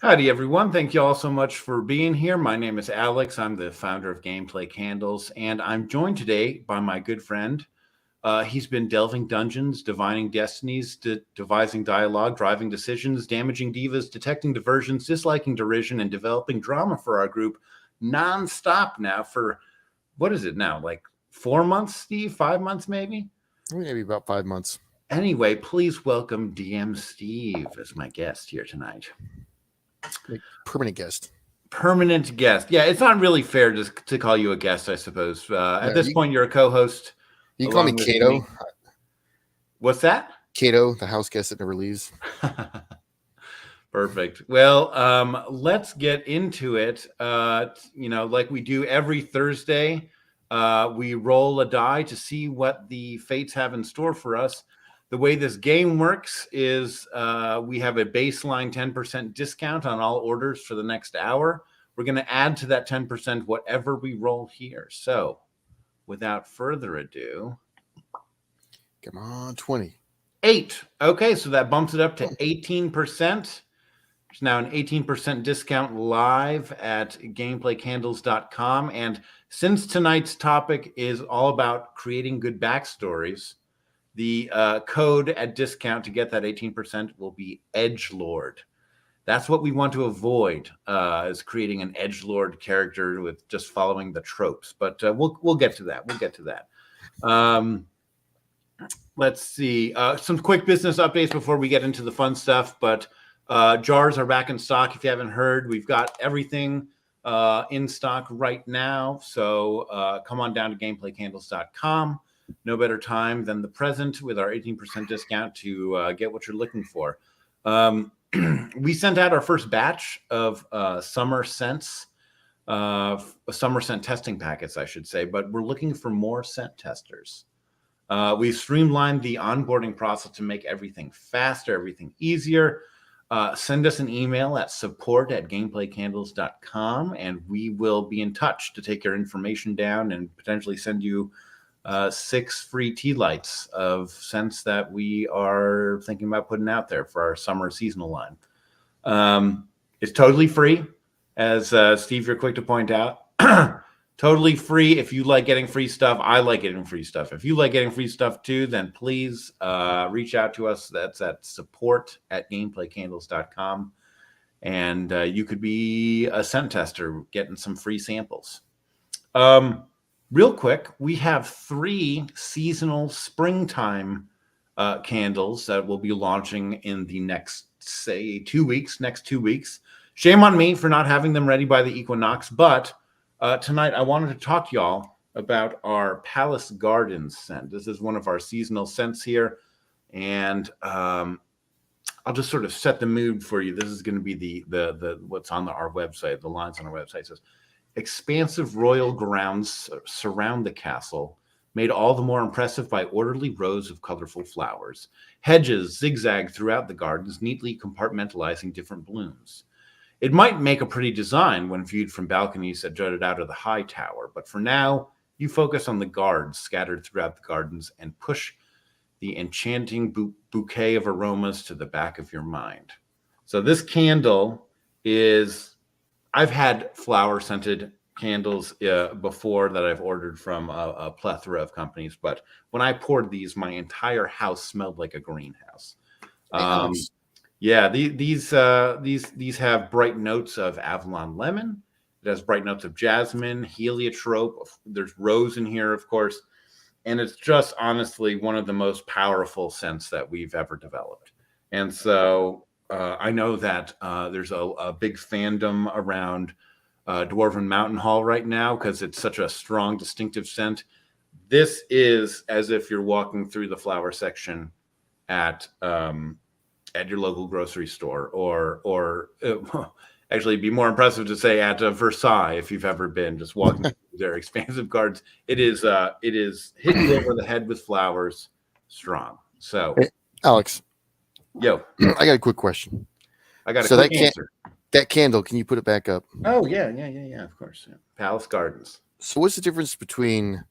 Howdy, everyone. Thank you all so much for being here. My name is Alex. I'm the founder of Gameplay Candles, and I'm joined today by my good friend. He's been delving dungeons, divining destinies, devising dialogue, driving decisions, damaging divas, detecting diversions, disliking derision, and developing drama for our group nonstop now for, what is it now, like 4 months, Steve? 5 months, maybe? Maybe about 5 months. Anyway, please welcome DM Steve as my guest here tonight. Like permanent guest. Permanent guest. Yeah, it's not really fair to call you a guest, I suppose. At this point, you're a co-host. You can call me Cato. What's that? Cato, the house guest that never leaves. Perfect. Well, let's get into it. Like we do every Thursday, we roll a die to see what the fates have in store for us. The way this game works is we have a baseline 10% discount on all orders for the next hour. We're going to add to that 10% whatever we roll here. So without further ado. Come on, 20. 8. Okay, so that bumps it up to 18%. There's now an 18% discount live at gameplaycandles.com. And since tonight's topic is all about creating good backstories, the code at discount to get that 18% will be Edgelord. That's what we want to avoid, is creating an edgelord character with just following the tropes. But we'll get to that. We'll get to that. Let's see. Some quick business updates before we get into the fun stuff. But jars are back in stock. If you haven't heard, we've got everything in stock right now. So come on down to gameplaycandles.com. No better time than the present with our 18% discount to get what you're looking for. We sent out our first batch of summer scent testing packets, I should say, but we're looking for more scent testers. We've streamlined the onboarding process to make everything faster, everything easier. Send us an email at support@gameplaycandles.com, and we will be in touch to take your information down and potentially send you 6 free tea lights of scents that we are thinking about putting out there for our summer seasonal line. It's totally free, as Steve, you're quick to point out. Totally free. If you like getting free stuff, I like getting free stuff. If you like getting free stuff too, then please reach out to us. That's at support@gameplaycandles.com. And you could be a scent tester getting some free samples. Real quick, we have 3 seasonal springtime candles that will be launching in the next, say, 2 weeks. Next 2 weeks. Shame on me for not having them ready by the equinox, but tonight I wanted to talk to y'all about our Palace Gardens scent. This is one of our seasonal scents here, and I'll just sort of set the mood for you. This is going to be the what's on our website. The lines on our website says, "Expansive royal grounds surround the castle, made all the more impressive by orderly rows of colorful flowers. Hedges zigzag throughout the gardens, neatly compartmentalizing different blooms. It might make a pretty design when viewed from balconies that jutted out of the high tower, but for now, you focus on the guards scattered throughout the gardens and push the enchanting bouquet of aromas to the back of your mind." So this candle is... I've had flower-scented candles before that I've ordered from a plethora of companies, but when I poured these, my entire house smelled like a greenhouse. Yeah, these have bright notes of Avalon lemon. It has bright notes of jasmine, heliotrope. There's rose in here, of course, and it's just honestly one of the most powerful scents that we've ever developed. And so I know that there's a big fandom around Dwarven Mountain Hall right now because it's such a strong, distinctive scent. This is as if you're walking through the flower section at your local grocery store, or actually, it'd be more impressive to say at Versailles if you've ever been, just walking through their expansive gardens. It is hitting you over the head with flowers, strong. So, hey, Alex. Yo, I got a quick question. I got a quick answer. That candle, can you put it back up? Oh, yeah, of course. Yeah. Palace Gardens. So what's the difference between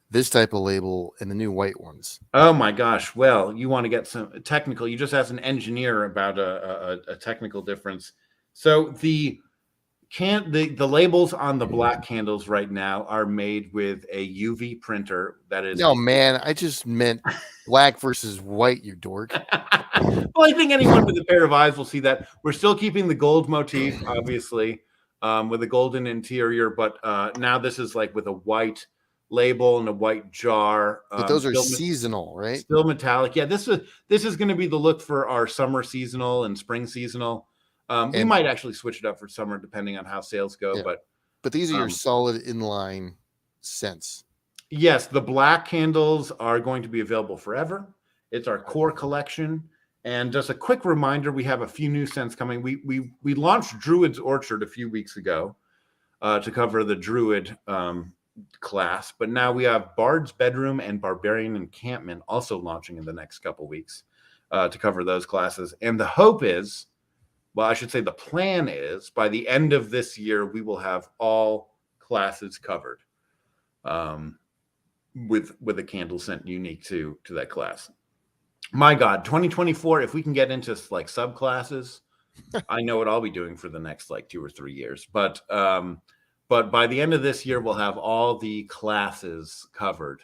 this type of label and the new white ones? Oh, my gosh. Well, you want to get some technical. You just asked an engineer about a technical difference. So the labels on the black candles right now are made with a UV printer that is. No, man, I just meant black versus white, you dork. Well, I think anyone with a pair of eyes will see that. We're still keeping the gold motif, obviously, with a golden interior, but now this is like with a white label and a white jar. But those are seasonal, right? Still metallic. Yeah, this is going to be the look for our summer seasonal and spring seasonal. We might actually switch it up for summer depending on how sales go. Yeah. But these are your solid inline scents. Yes, the black candles are going to be available forever. It's our core collection. And just a quick reminder, we have a few new scents coming. We launched Druid's Orchard a few weeks ago to cover the Druid class, but now we have Bard's Bedroom and Barbarian Encampment also launching in the next couple weeks to cover those classes. And the hope is, well, I should say the plan is, by the end of this year, we will have all classes covered with a candle scent unique to that class. My God, 2024, if we can get into like subclasses, I know what I'll be doing for the next like 2 or 3 years. But by the end of this year, we'll have all the classes covered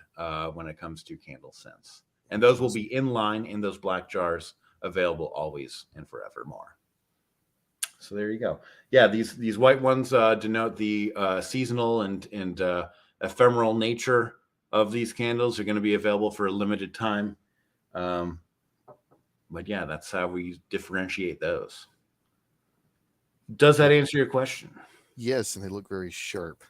when it comes to candle scents. And those will be in line in those black jars, available always and forevermore. So there you go. Yeah, these white ones denote the seasonal and ephemeral nature of these candles. Are going to be available for a limited time. But yeah, that's how we differentiate those. Does that answer your question? Yes, and they look very sharp.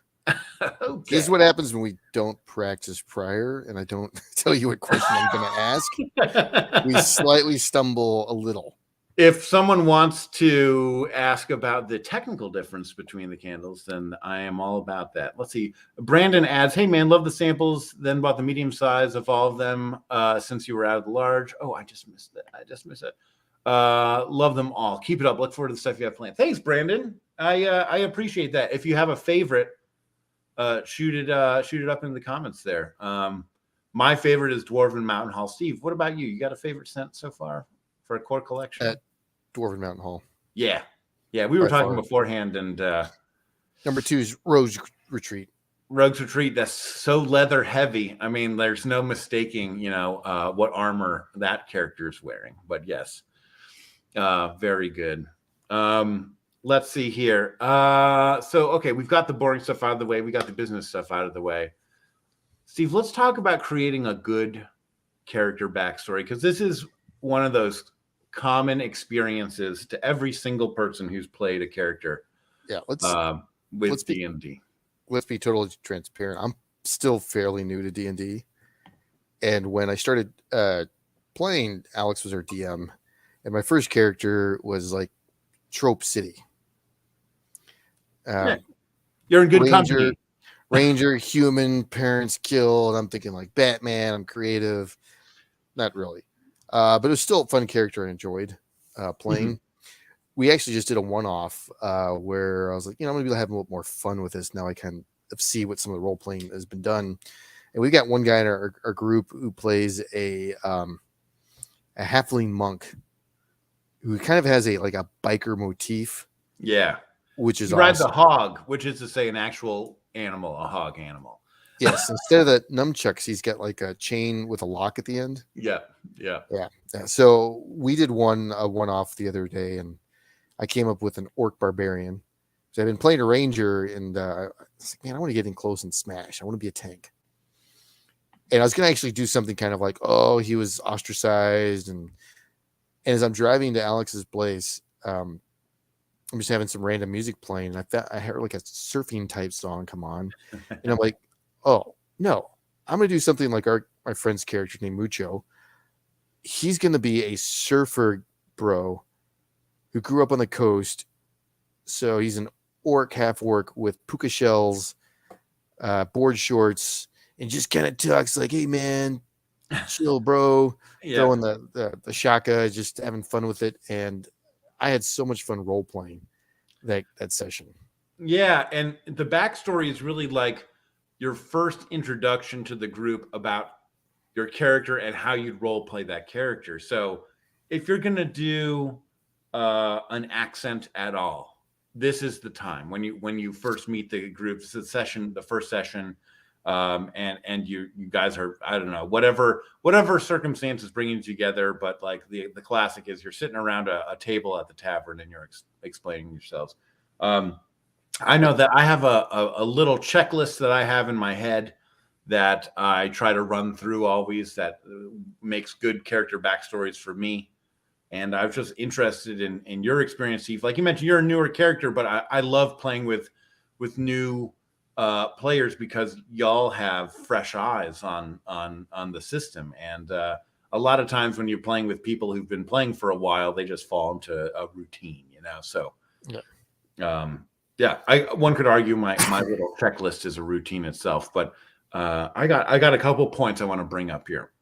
Okay. This is what happens when we don't practice prior and I don't tell you what question I'm going to ask. We slightly stumble a little. If someone wants to ask about the technical difference between the candles, then I am all about that. Let's see. Brandon adds, hey, man, love the samples. Then bought the medium size of all of them since you were out of the large. Oh, I just missed it. Love them all. Keep it up. Look forward to the stuff you have planned. Thanks, Brandon. I appreciate that. If you have a favorite, shoot it up in the comments there. My favorite is Dwarven Mountain Hall. Steve, what about you? You got a favorite scent so far for a core collection? Dwarven Mountain Hall. Yeah. We were talking beforehand, and number 2 is Rogue's Retreat. Rogue's Retreat. That's so leather heavy. I mean, there's no mistaking, what armor that character is wearing. But yes, very good. Let's see here. Okay, we've got the boring stuff out of the way. We got the business stuff out of the way. Steve, let's talk about creating a good character backstory, because this is one of those common experiences to every single person who's played a character. Yeah, with D&D. Let's be totally transparent. I'm still fairly new to D&D, and when I started playing, Alex was our DM, and my first character was like Trope City. You're in good company. Ranger, human, parents killed. I'm thinking like Batman. I'm creative. Not really. But it was still a fun character I enjoyed playing. Mm-hmm. We actually just did a one-off where I was like, I'm going to be having a little more fun with this. Now I kind of see what some of the role-playing has been done. And we've got one guy in our group who plays a halfling monk who kind of has a biker motif. Yeah. Which is he rides a hog, which is to say an actual animal, a hog animal. Yes, instead of the nunchucks, he's got like a chain with a lock at the end. Yeah. So we did a one-off the other day, and I came up with an orc barbarian. So I've been playing a ranger, and I was like, man, I want to get in close and smash. I want to be a tank. And I was going to actually do something kind of like, he was ostracized, and as I'm driving to Alex's place, I'm just having some random music playing, and I heard like a surfing type song come on, and I'm like, oh no, I'm gonna do something like my friend's character named Mucho. He's gonna be a surfer bro who grew up on the coast, so he's an orc, half orc with puka shells, board shorts, and just kind of talks like, hey man, chill bro. Throwing the shaka, just having fun with it. And I had so much fun role playing that session. Yeah, and the backstory is really like your first introduction to the group about your character and how you'd role play that character. So if you're going to do an accent at all, this is the time when you first meet the group. This is the first session, and you guys are, I don't know, whatever circumstances bring you together, but like the classic is you're sitting around a table at the tavern and you're explaining yourselves. I know that I have a little checklist that I have in my head that I try to run through always that makes good character backstories for me. And I was just interested in your experience, Steve. Like you mentioned, you're a newer character, but I love playing with new players because y'all have fresh eyes on the system. And a lot of times when you're playing with people who've been playing for a while, they just fall into a routine, you know. So yeah, one could argue my little checklist is a routine itself, but I got a couple points I want to bring up here.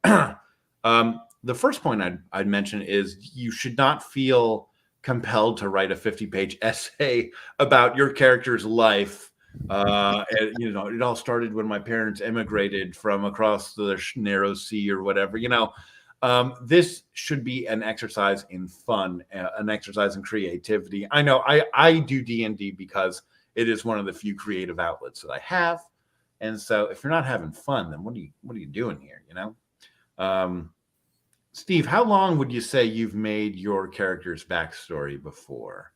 The first point I'd mention is you should not feel compelled to write a 50-page essay about your character's life. And, you know, it all started when my parents emigrated from across the narrow sea or whatever. You know, this should be an exercise in fun, an exercise in creativity. I know I do D&D because it is one of the few creative outlets that I have. And so if you're not having fun, then what are you doing here, you know? Steve, how long would you say you've made your character's backstory before?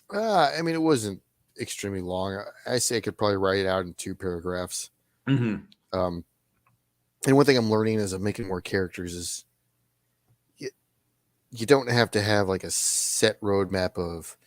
I mean, it wasn't extremely long. I say I could probably write it out in 2 paragraphs. Mm-hmm. And one thing I'm learning as I'm making more characters is you don't have to have like a set roadmap of,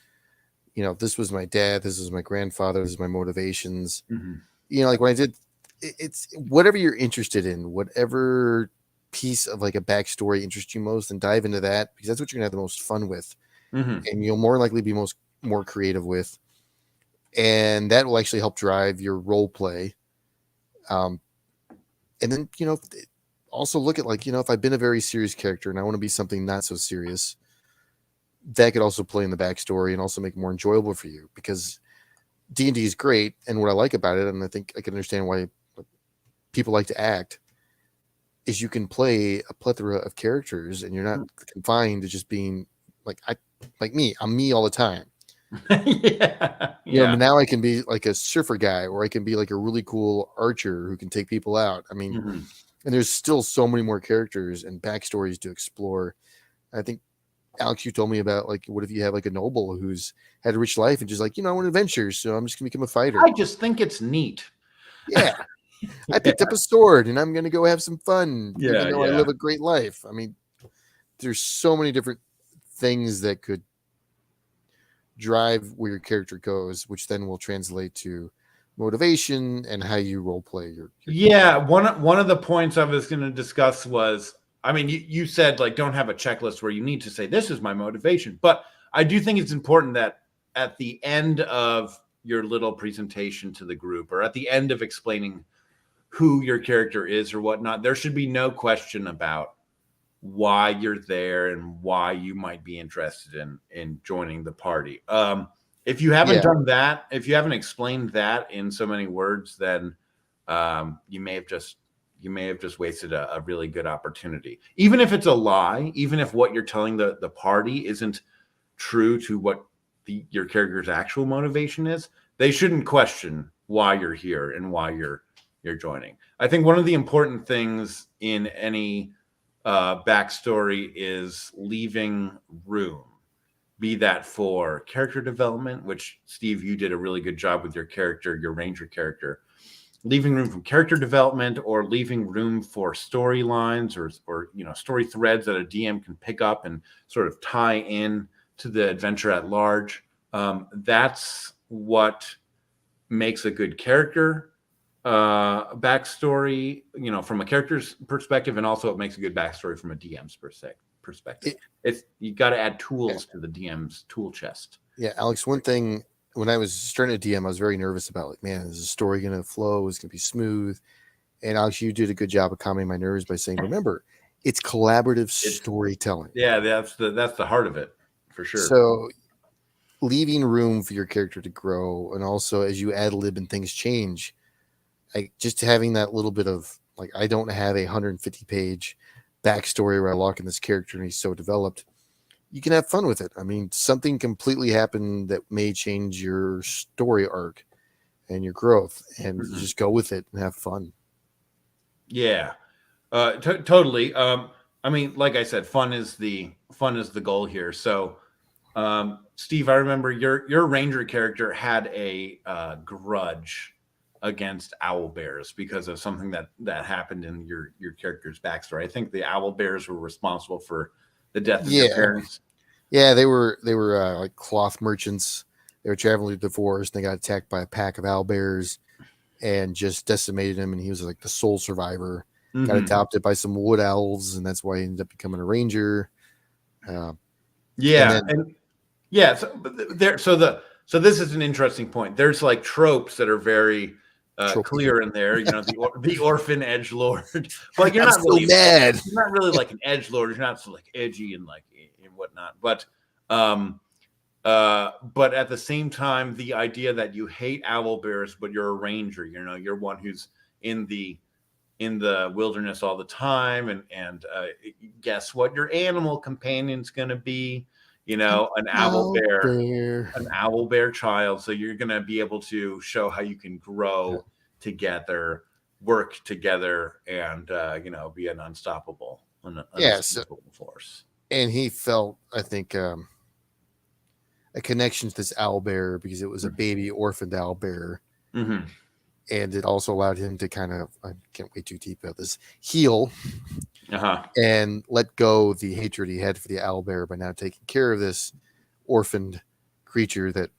you know, this was my dad, this is my grandfather, this is my motivations. Mm-hmm. You know, like when I did, it's whatever you're interested in, whatever piece of like a backstory interests you most, and dive into that because that's what you're gonna have the most fun with, Mm-hmm. and you'll more likely be more creative with, and that will actually help drive your role play. And then, you know, also look at like, you know, if I've been a very serious character and I want to be something not so serious, that could also play in the backstory and also make it more enjoyable for you, because D&D is great, and what I like about it, and I think I can understand why people like to act, is you can play a plethora of characters and you're not confined to just being like I'm me all the time. Yeah. You know, now I can be like a surfer guy, or I can be like a really cool archer who can take people out. I mean, Mm-hmm. and there's still so many more characters and backstories to explore. I think, Alex, you told me about like, what if you have like a noble who's had a rich life and just like, you know, I want adventures, so I'm just gonna become a fighter. I just think it's neat. Yeah. I picked up a sword and I'm going to go have some fun, even though I Yeah. live a great life. I mean, there's so many different things that could drive where your character goes, which then will translate to motivation and how you role play your Yeah, one of the points I was going to discuss was, I mean, you said like don't have a checklist where you need to say this is my motivation, but I do think it's important that at the end of your little presentation to the group, or at the end of explaining who your character is or whatnot, there should be no question about why you're there and why you might be interested in joining the party. If you haven't done that, if you haven't explained that in so many words, then you may have just wasted a really good opportunity. Even if it's a lie, even if what you're telling the party isn't true to what your character's actual motivation is, they shouldn't question why you're here and why you're joining. I think one of the important things in any backstory is leaving room, be that for character development, which Steve, you did a really good job with your character, your ranger character, leaving room for character development, or leaving room for storylines or you know, story threads that a DM can pick up and sort of tie in to the adventure at large. That's what makes a good character backstory, you know, from a character's perspective, and also it makes a good backstory from a DM's perspective. It's you got to add tools to the DM's tool chest. Yeah, Alex, one thing, when I was starting to DM, I was very nervous about like, man, is the story going to flow? Is it going to be smooth? And Alex, you did a good job of calming my nerves by saying, remember, it's collaborative storytelling. Yeah, that's the heart of it, for sure. So leaving room for your character to grow, and also as you ad lib and things change, like just having that little bit of like, I don't have a 150-page backstory where I lock in this character and he's so developed. you can have fun with it. I mean, something completely happened that may change your story arc and your growth, and you just go with it and have fun. Yeah, totally. I mean, like I said, fun is the goal here. So, Steve, I remember your ranger character had a grudge against owl bears because of something that happened in your character's backstory. I think the owl bears were responsible for the death of your Yeah, parents. yeah, they were like cloth merchants. They were traveling through the forest. And they got attacked by a pack of owl bears and just decimated him. And he was like the sole survivor. Got Mm-hmm. adopted by some wood elves, and that's why he ended up becoming a ranger. And Yeah, then and yeah, so this is an interesting point. There's like tropes that are very trophy. clear in there. You know, the orphan edge lord, but you're I'm not so really mad. you're not really like an edge lord. You're not so like edgy and like and whatnot. Um, but at the same time, the idea that you hate owl bears, but you're a ranger. You know, you're one who's in the wilderness all the time, and guess what your animal companion's going to be, you know, an owl bear child. So you're going to be able to show how you can grow together, work together, and you know, be an unstoppable force. And he felt, I think, a connection to this owl bear because it was a baby orphaned owl bear. Mm-hmm. And it also allowed him to kind of, I can't wait too deep about this, heal and let go the hatred he had for the owl bear by now taking care of this orphaned creature that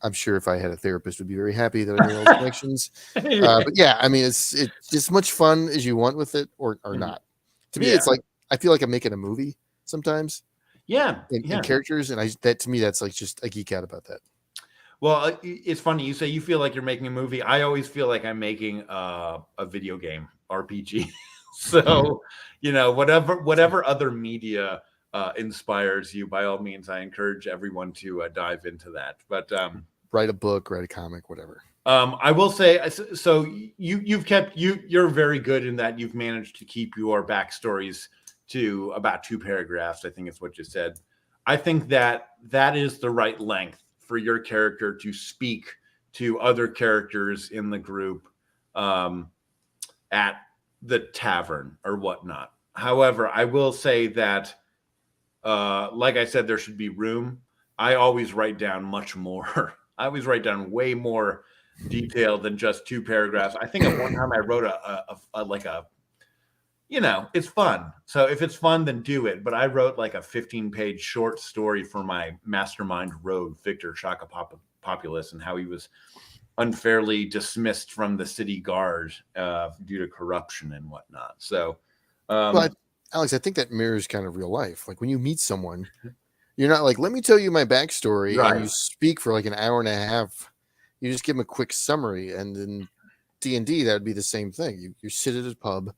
I'm sure if I had a therapist would be very happy that I made all the connections. But yeah, I mean, it's as much fun as you want with it or not. To me, it's like, I feel like I'm making a movie sometimes. In characters. And that to me, that's like, just I geek out about that. Well, it's funny you say you feel like you're making a movie. I always feel like I'm making a video game RPG. So, you know, whatever other media inspires you, by all means, I encourage everyone to dive into that. But write a book, write a comic, whatever. I will say, so you're very good in that you've managed to keep your backstories to about 2 paragraphs. I think is what you said. I think that is the right length for your character to speak to other characters in the group at the tavern or whatnot. However, I will say that, like I said, there should be room. I always write down much more. I always write down way more detail than just 2 paragraphs. I think at one time I wrote a you know, it's fun. So if it's fun, then do it. But I wrote like a 15-page short story for my mastermind rogue, Victor Shakapopoulos, and how he was unfairly dismissed from the city guard due to corruption and whatnot. So, but Alex, I think that mirrors kind of real life. Like when you meet someone, you're not like, let me tell you my backstory. Right. And you speak for like an hour and a half. You just give them a quick summary. And in D&D, that would be the same thing. You sit at a pub,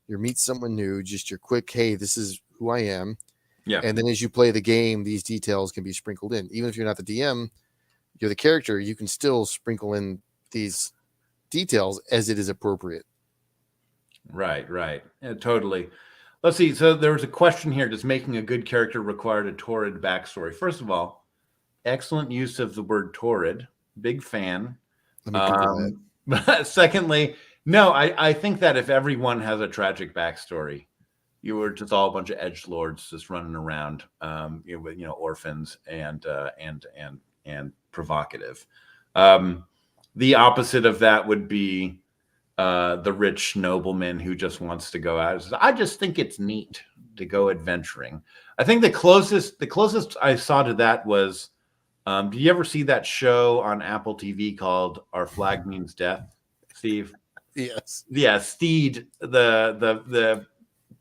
you meet someone new, just your quick, hey, this is who I am. Yeah. And then as you play the game, these details can be sprinkled in. Even if you're not the DM, you're the character, you can still sprinkle in these details as it is appropriate. Right. Yeah, totally. Let's see. So there was a question here. Does making a good character require a torrid backstory? First of all, excellent use of the word torrid. Big fan. Let me Google that. Secondly, no, I think that if everyone has a tragic backstory, you were just all a bunch of edgelords just running around, with orphans and provocative. The opposite of that would be the rich nobleman who just wants to go out. I just think it's neat to go adventuring. I think the closest I saw to that was, do you ever see that show on Apple TV called Our Flag Means Death, Steve? Yes. Yeah, Steed, the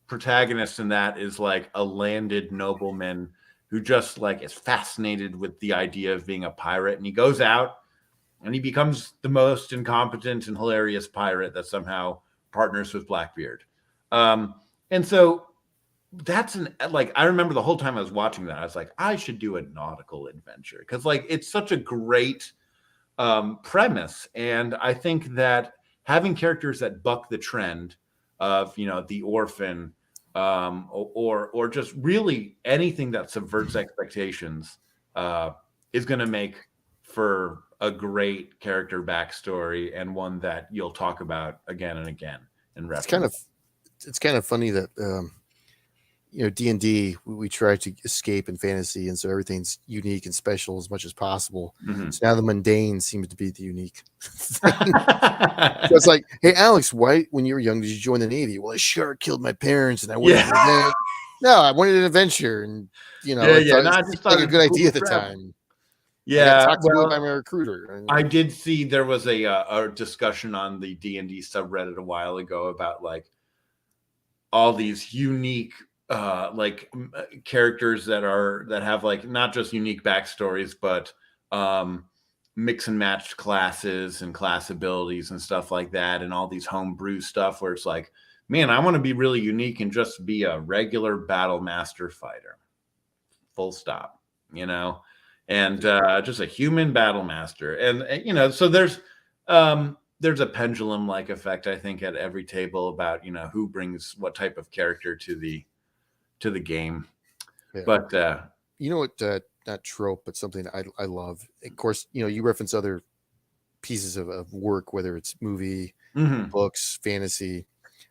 protagonist in that is like a landed nobleman who just like is fascinated with the idea of being a pirate, and he goes out and he becomes the most incompetent and hilarious pirate that somehow partners with Blackbeard. And so that's I remember the whole time I was watching that, I was like, I should do a nautical adventure because like it's such a great premise. And I think that having characters that buck the trend of, the orphan or just really anything that subverts expectations is going to make for a great character backstory and one that you'll talk about again and again in reference. It's kind of funny that D&D, we try to escape in fantasy, and so everything's unique and special as much as possible. Mhm. So now the mundane seems to be the unique thing. So it's like, hey, Alex, why, when you were young, did you join the Navy? Well, a shark killed my parents, and I wanted no, I wanted an adventure, and No, it I just seemed thought like a it'd good be cool idea to at the travel. time. I got Yeah, talked to well, by my recruiter. I did see there was a discussion on the D&D subreddit a while ago about like all these unique characters that have like not just unique backstories, but mix and matched classes and class abilities and stuff like that, and all these homebrew stuff where it's like, man, I want to be really unique and just be a regular battle master fighter. Full stop, and just a human battle master. And so there's a pendulum like effect, I think, at every table about who brings what type of character to the game. Yeah. But you know what, not trope, but something I love, of course, you reference other pieces of work, whether it's movie, books, fantasy.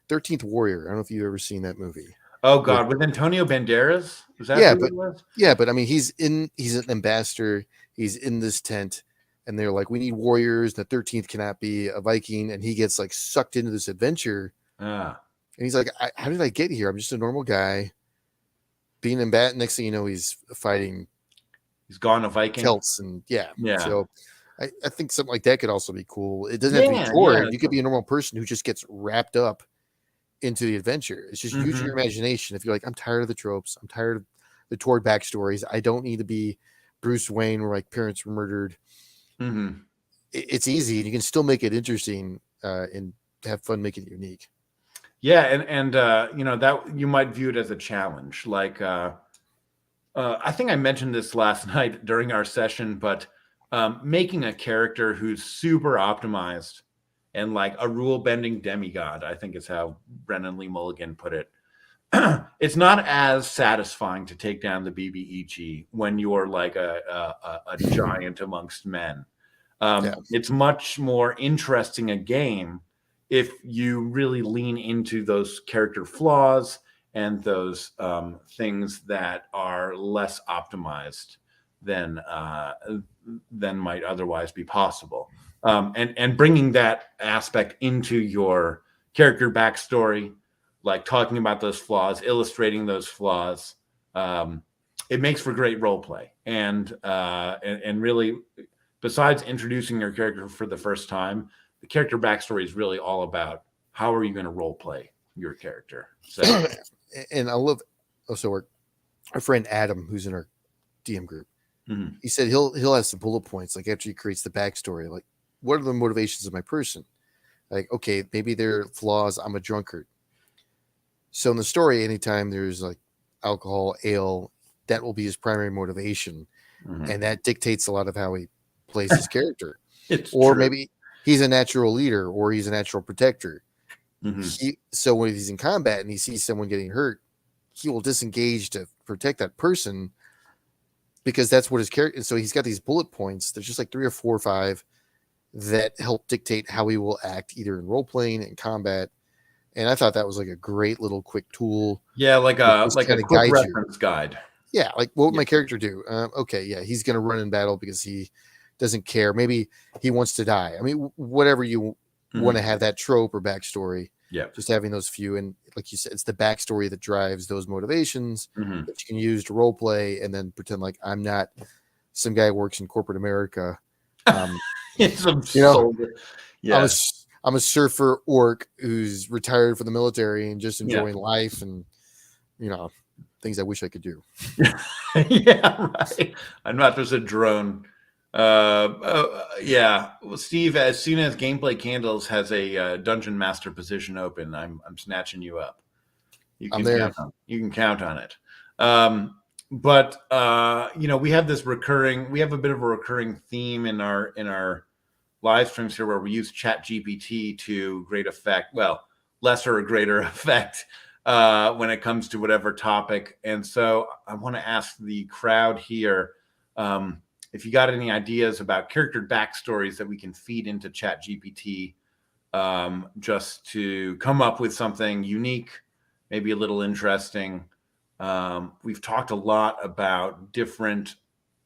13th Warrior, I don't know if you've ever seen that movie. Oh God, with Antonio Banderas? Was that who it was? Yeah, but I mean, he's an ambassador. He's in this tent, and they're like, we need warriors. The 13th cannot be a Viking, and he gets like sucked into this adventure. And he's like, how did I get here? I'm just a normal guy being in bat. Next thing you know, he's fighting. He's gone a Viking. Celts and yeah. So I think something like that could also be cool. It doesn't have to be Thor. You could be a normal person who just gets wrapped up into the adventure. It's just use your imagination. If you're like, I'm tired of the tropes, I'm tired of the Thor backstories, I don't need to be Bruce Wayne where like parents were murdered. It's easy. You can still make it interesting and have fun making it unique. Yeah, and that you might view it as a challenge. Like I think I mentioned this last night during our session, but making a character who's super optimized and like a rule-bending demigod, I think is how Brennan Lee Mulligan put it. It's not as satisfying to take down the BBEG when you're like a giant amongst men. It's much more interesting a game if you really lean into those character flaws and those things that are less optimized than might otherwise be possible. And bringing that aspect into your character backstory, like talking about those flaws, illustrating those flaws, it makes for great role play. And really, besides introducing your character for the first time, the character backstory is really all about how are you going to role play your character. So, and I love also our friend Adam, who's in our DM group. He said he'll have some bullet points like after he creates the backstory, like what are the motivations of my person? Like, okay, maybe their flaws. I'm a drunkard. So in the story, anytime there's like alcohol, ale, that will be his primary motivation, and that dictates a lot of how he plays his character. True. Maybe he's a natural leader or he's a natural protector. So when he's in combat and he sees someone getting hurt, he will disengage to protect that person because that's what his character. And so he's got these bullet points. There's just like 3 or 4 or 5 that help dictate how he will act either in role playing and combat. And I thought that was like a great little quick tool. Yeah, like a quick reference guide. Yeah, like what would my character do? Okay, yeah, he's going to run in battle because he doesn't care. Maybe he wants to die. I mean, whatever you want to have that trope or backstory. Yeah, just having those few, and like you said, it's the backstory that drives those motivations that you can use to role play, and then pretend like I'm not some guy who works in corporate America. I'm a surfer orc who's retired from the military and just enjoying life and things I wish I could do. Yeah, right. I'm not just a drone. Well, Steve, as soon as Gameplay Candles has a dungeon master position open, I'm snatching you up. You can count on it. But we have a bit of a recurring theme in our live streams here where we use ChatGPT to great effect. Well, lesser or greater effect when it comes to whatever topic. And so I want to ask the crowd here if you got any ideas about character backstories that we can feed into ChatGPT just to come up with something unique, maybe a little interesting. We've talked a lot about different,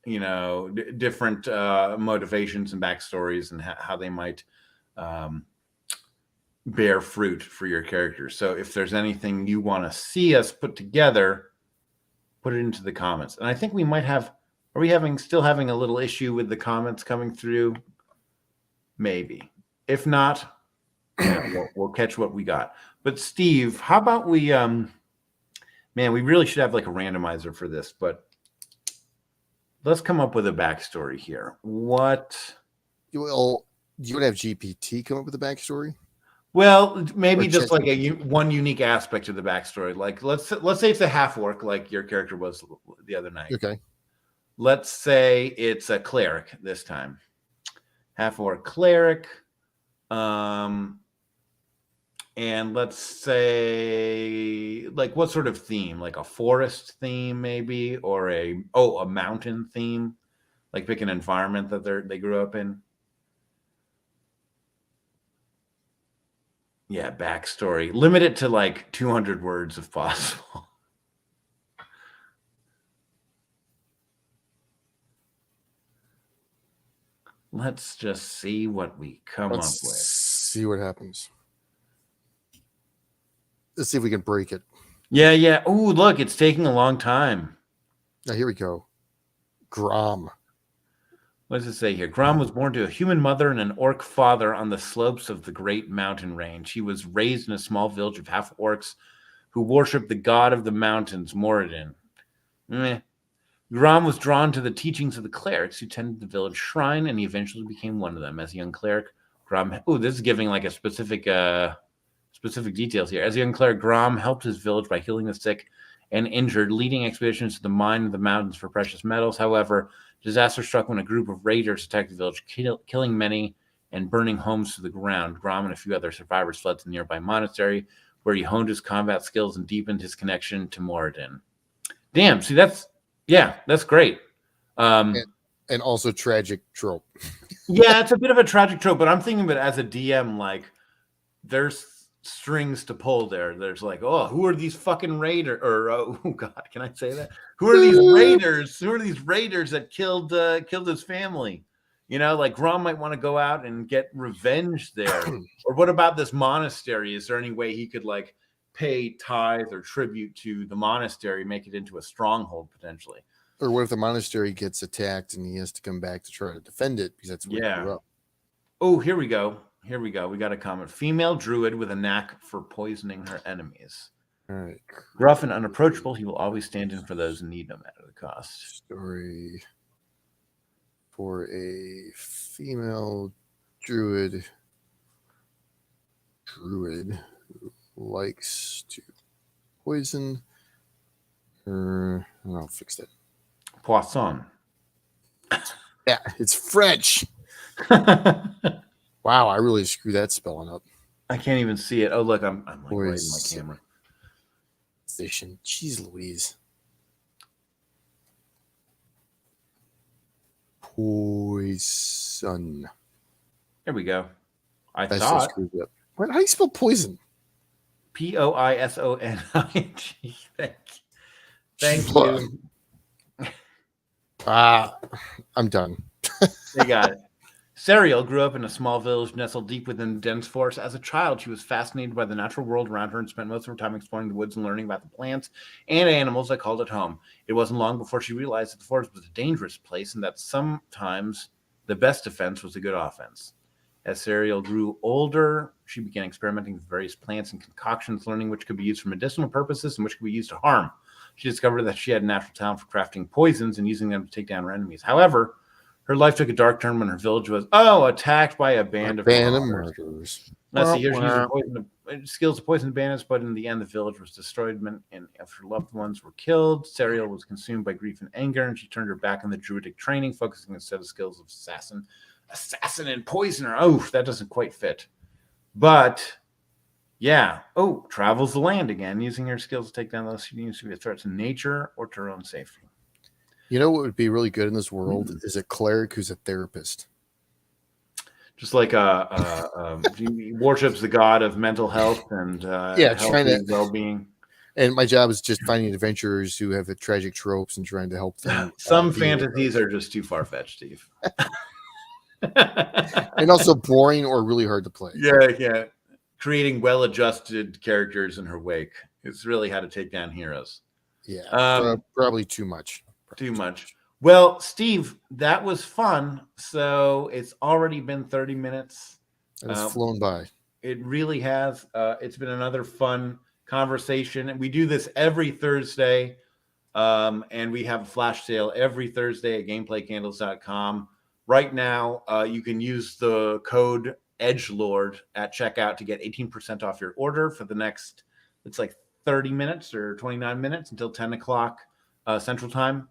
different motivations and backstories and how they might bear fruit for your character. So if there's anything you want to see us put together, put it into the comments. And I think we might have, are we still having a little issue with the comments coming through? Maybe. If not, we'll catch what we got. But Steve, how about we, man, we really should have like a randomizer for this, but let's come up with a backstory here. What? Well, you would have GPT come up with a backstory? Well, maybe just like one unique aspect of the backstory. Like let's say it's a half orc, like your character was the other night. Okay. Let's say it's a cleric this time. Half orc cleric. And let's say like what sort of theme? Like a forest theme, maybe, or a mountain theme. Like pick an environment that they grew up in. Yeah, backstory. Limit it to like 200 words if possible. Let's just see what we come up with. See what happens. Let's see if we can break it. Yeah. Oh, look, it's taking a long time. Now, here we go. Grom. What does it say here? Grom was born to a human mother and an orc father on the slopes of the Great Mountain Range. He was raised in a small village of half-orcs who worshipped the god of the mountains, Moradin. Grom was drawn to the teachings of the clerics who tended the village shrine, and he eventually became one of them. As a young cleric, Grom... Oh, this is giving like a specific details here. As a young cleric, Grom helped his village by healing the sick and injured, leading expeditions to the mine of the mountains for precious metals. However, disaster struck when a group of raiders attacked the village, killing many and burning homes to the ground. Grom and a few other survivors fled to the nearby monastery, where he honed his combat skills and deepened his connection to Moradin. Damn, see, that's great. And also tragic trope. Yeah, it's a bit of a tragic trope, but I'm thinking of it as a DM, like, there's strings to pull there. There's like, oh, who are these fucking raiders? Or oh god, can I say that? Who are these raiders? Who are these raiders that killed his family? You know, like Grom might want to go out and get revenge there. Or what about this monastery? Is there any way he could like pay tithe or tribute to the monastery, make it into a stronghold potentially? Or what if the monastery gets attacked and he has to come back to try to defend it because that's where he grew up? Oh, here we go. We got a comment. Female druid with a knack for poisoning her enemies. All right. Rough and unapproachable, he will always stand in for those in need no matter the cost. Story for a female druid who likes to poison her. I'll fix that. Poisson. Yeah, it's French. Wow, I really screwed that spelling up. I can't even see it. Oh, look, I'm like right in my camera. Station. Jeez Louise. Poison. There we go. I That's thought. How do you spell poison? Poisonning. Thank you. I'm done. They got it. Serial grew up in a small village nestled deep within the dense forest. As a child, she was fascinated by the natural world around her and spent most of her time exploring the woods and learning about the plants and animals that called it home. It wasn't long before she realized that the forest was a dangerous place and that sometimes the best defense was a good offense. As Serial grew older, she began experimenting with various plants and concoctions, learning which could be used for medicinal purposes and which could be used to harm. She discovered that she had a natural talent for crafting poisons and using them to take down her enemies. However, her life took a dark turn when her village was attacked by a band of murderers. Let's see, here she used skills to poison the bandits, but in the end, the village was destroyed and her loved ones were killed. Serial was consumed by grief and anger, and she turned her back on the druidic training, focusing instead of skills of assassin and poisoner. Oh, that doesn't quite fit. But Yeah. Oh, travels the land again, using her skills to take down those who seem to be threats in nature or to her own safety. You know what would be really good in this world Hmm. is a cleric who's a therapist. Just like he worships the god of mental health and Yeah, trying to. healthy well-being. And my job is just finding adventurers who have tragic tropes and trying to help them Some deal with fantasies those. are just too far-fetched, Steve. And also boring or really hard to play. Yeah. Creating well-adjusted characters in her wake. It's really how to take down heroes. Yeah, probably too much. Too much. Well, Steve, that was fun. So it's already been 30 minutes. And it's flown by. It really has. It's been another fun conversation. And we do this every Thursday. And we have a flash sale every Thursday at gameplaykandles.com. Right now, you can use the code EDGELORD at checkout to get 18% off your order for the next, it's like 30 minutes or 29 minutes until 10 o'clock Central Time.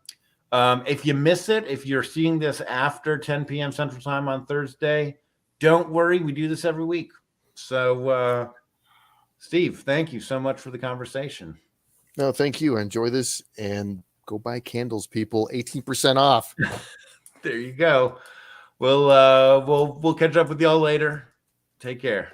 If you miss it, if you're seeing this after 10 p.m. Central Time on Thursday, don't worry. We do this every week. So, Steve, thank you so much for the conversation. No, thank you. Enjoy this and go buy candles, people. 18% off. There you go. We'll catch up with y'all later. Take care.